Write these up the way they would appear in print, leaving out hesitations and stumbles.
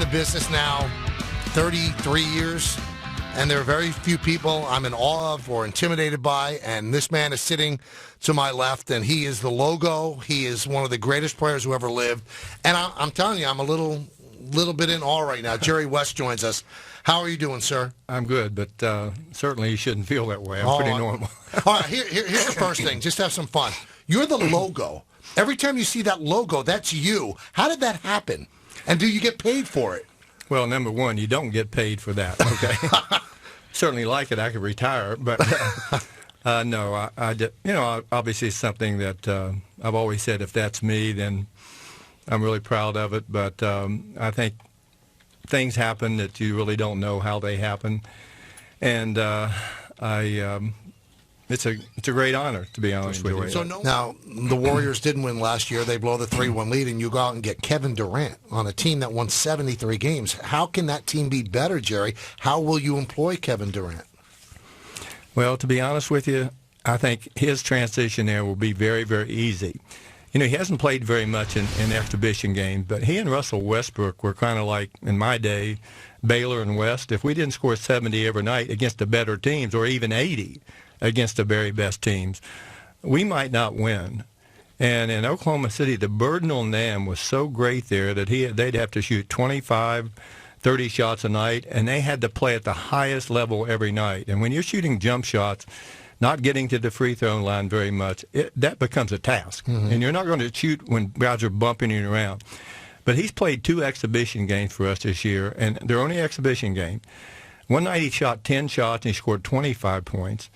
the business now 33 years, and there are very few people I'm in awe of or intimidated by, and this man is sitting to my left, and he is the logo. He is one of the greatest players who ever lived, and I'm telling you, I'm a little bit in awe right now. Jerry West joins us. How are you doing, sir? I'm good, but certainly you shouldn't feel that way. I'm pretty normal. All right, here's the first thing. Just have some fun. You're the logo. Every time you see that logo, that's you. How did that happen? And do you get paid for it? Well, number one, you don't get paid for that, okay? Certainly like it, I could retire, but no, obviously it's something that I've always said if that's me, then I'm really proud of it, but I think things happen that you really don't know how they happen, and it's a great honor, to be honest with you. So now, the Warriors didn't win last year. They blow the 3-1 lead, and you go out and get Kevin Durant on a team that won 73 games. How can that team be better, Jerry? How will you employ Kevin Durant? Well, to be honest with you, I think his transition there will be very, very easy. You know, he hasn't played very much in exhibition games, but he and Russell Westbrook were kind of like, in my day, Baylor and West. If we didn't score 70 every night against the better teams, or even 80 against the very best teams, we might not win. And in Oklahoma City, the burden on them was so great there that they'd have to shoot 25, 30 shots a night, and they had to play at the highest level every night. And when you're shooting jump shots, not getting to the free throw line very much, that becomes a task. Mm-hmm. And you're not going to shoot when guys are bumping you around. But he's played 2 exhibition games for us this year, and they're only exhibition games. One night he shot 10 shots and he scored 25 points.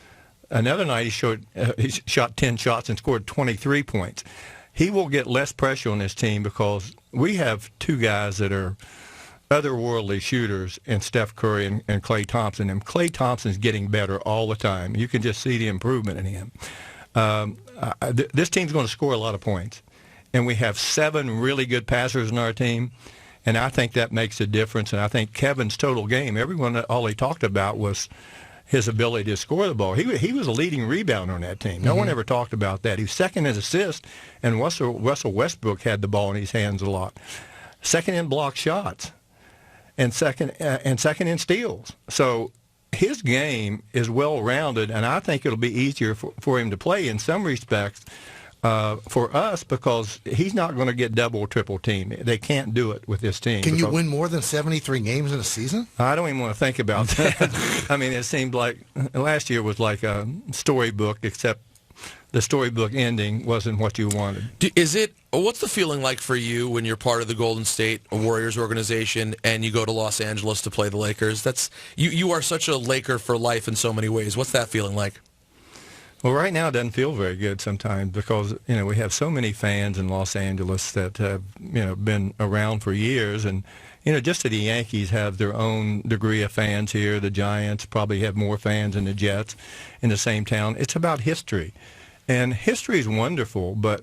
Another night he shot 10 shots and scored 23 points. He will get less pressure on his team because we have 2 guys that are otherworldly shooters in Steph Curry and Klay Thompson. And Klay Thompson's getting better all the time. You can just see the improvement in him. This team's going to score a lot of points. And we have 7 really good passers on our team. And I think that makes a difference. And I think Kevin's total game, all he talked about was his ability to score the ball. He was a leading rebounder on that team. No one ever talked about that. He was second in assists, and Russell Westbrook had the ball in his hands a lot. Second in block shots, and second in steals. So his game is well-rounded, and I think it'll be easier for him to play in some respects for us because he's not going to get double or triple team. They can't do it with this team. Can you win more than 73 games in a season? I don't even want to think about that. I mean, it seemed like last year was like a storybook, except the storybook ending wasn't what you wanted. What's the feeling like for you when you're part of the Golden State Warriors organization and you go to Los Angeles to play the Lakers? You are such a Laker for life in so many ways. What's that feeling like? Well, right now it doesn't feel very good sometimes because, we have so many fans in Los Angeles that have, been around for years. And, just that the Yankees have their own degree of fans here. The Giants probably have more fans than the Jets in the same town. It's about history. And history is wonderful, but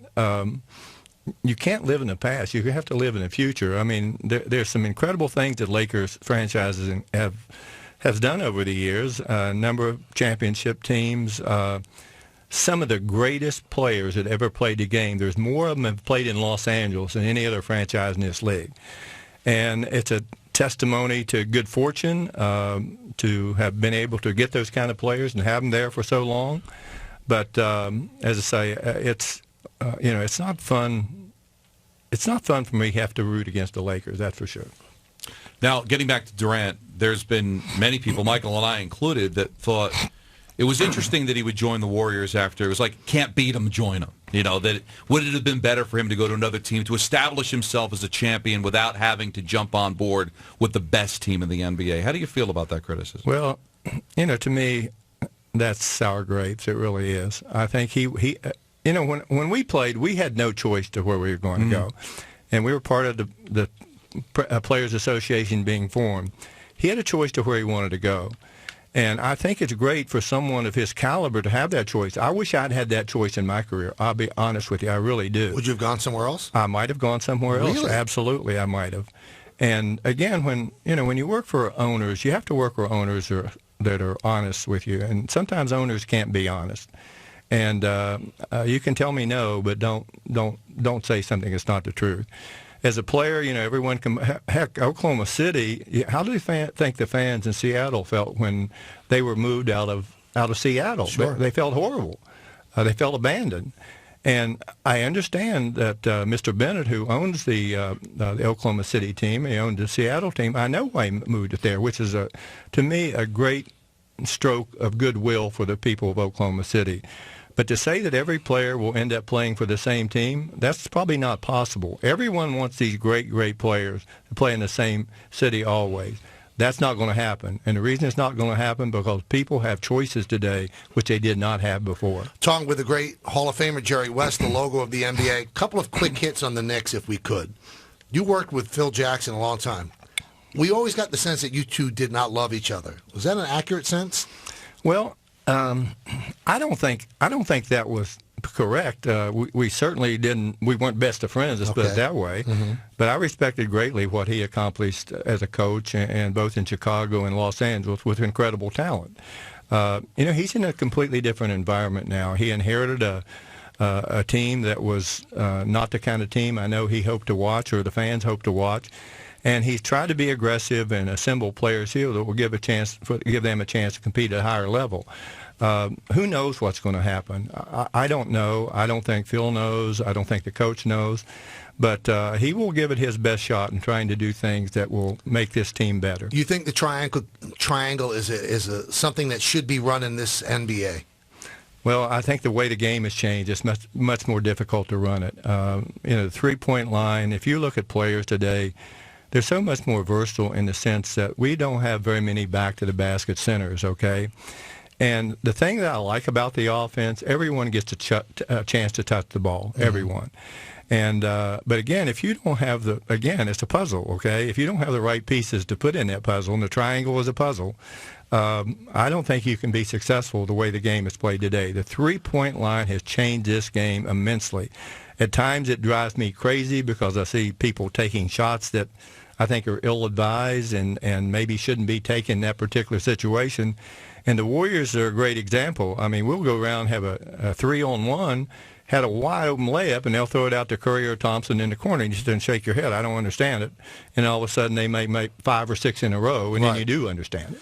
you can't live in the past. You have to live in the future. I mean, there's some incredible things that Lakers franchises has done over the years. A number of championship teams, some of the greatest players that ever played the game. There's more of them have played in Los Angeles than any other franchise in this league. And it's a testimony to good fortune to have been able to get those kind of players and have them there for so long. But as I say, it's not fun. It's not fun for me to have to root against the Lakers, that's for sure. Now, getting back to Durant, there's been many people, Michael and I included, that thought it was interesting that he would join the Warriors after. It was like, can't beat him, join him. Would it have been better for him to go to another team to establish himself as a champion without having to jump on board with the best team in the NBA? How do you feel about that criticism? Well, to me, that's sour grapes. It really is. I think he when we played, we had no choice to where we were going to go. And we were part of the Players Association being formed. He had a choice to where he wanted to go. And I think it's great for someone of his caliber to have that choice. I wish I'd had that choice in my career. I'll be honest with you. I really do. Would you have gone somewhere else? I might have gone somewhere else. Really? Absolutely, I might have. And again, when you work for owners, you have to work for owners that are honest with you. And sometimes owners can't be honest. And you can tell me no, but don't say something that's not the truth. as a player, everyone can. Heck, Oklahoma City. How do you think the fans in Seattle felt when they were moved out of Seattle? Sure. They felt horrible. They felt abandoned. And I understand that Mr. Bennett, who owns the Oklahoma City team, he owns the Seattle team. I know why he moved it there, which is, to me, a great stroke of goodwill for the people of Oklahoma City. But to say that every player will end up playing for the same team, that's probably not possible. Everyone wants these great, great players to play in the same city always. That's not going to happen. And the reason it's not going to happen because people have choices today which they did not have before. Talking with the great Hall of Famer Jerry West, the logo of the NBA. A couple of quick hits on the Knicks, if we could. You worked with Phil Jackson a long time. We always got the sense that you two did not love each other. Was that an accurate sense? Well, I don't think that was correct. We certainly didn't. We weren't best of friends, let's put it that way. Mm-hmm. But I respected greatly what he accomplished as a coach, and both in Chicago and Los Angeles with incredible talent. He's in a completely different environment now. He inherited a team that was not the kind of team I know he hoped to watch or the fans hoped to watch. And he's tried to be aggressive and assemble players here that will give them a chance to compete at a higher level. Who knows what's going to happen? I don't know. I don't think Phil knows. I don't think the coach knows. But he will give it his best shot in trying to do things that will make this team better. You think the triangle is something that should be run in this NBA? Well, I think the way the game has changed, it's much more difficult to run it. The three-point line, if you look at players today, they're so much more versatile in the sense that we don't have very many back-to-the-basket centers, okay? And the thing that I like about the offense, everyone gets a chance to touch the ball, everyone. And but again, if you don't have it's a puzzle, okay? If you don't have the right pieces to put in that puzzle, and the triangle is a puzzle, I don't think you can be successful the way the game is played today. The three-point line has changed this game immensely. At times it drives me crazy because I see people taking shots that I think are ill-advised and maybe shouldn't be taken in that particular situation. And the Warriors are a great example. I mean, we'll go around and have a 3-on-1, had a wide-open layup, and they'll throw it out to Curry or Thompson in the corner, and you just don't shake your head. I don't understand it. And all of a sudden they may make 5 or 6 in a row, and then you do understand it.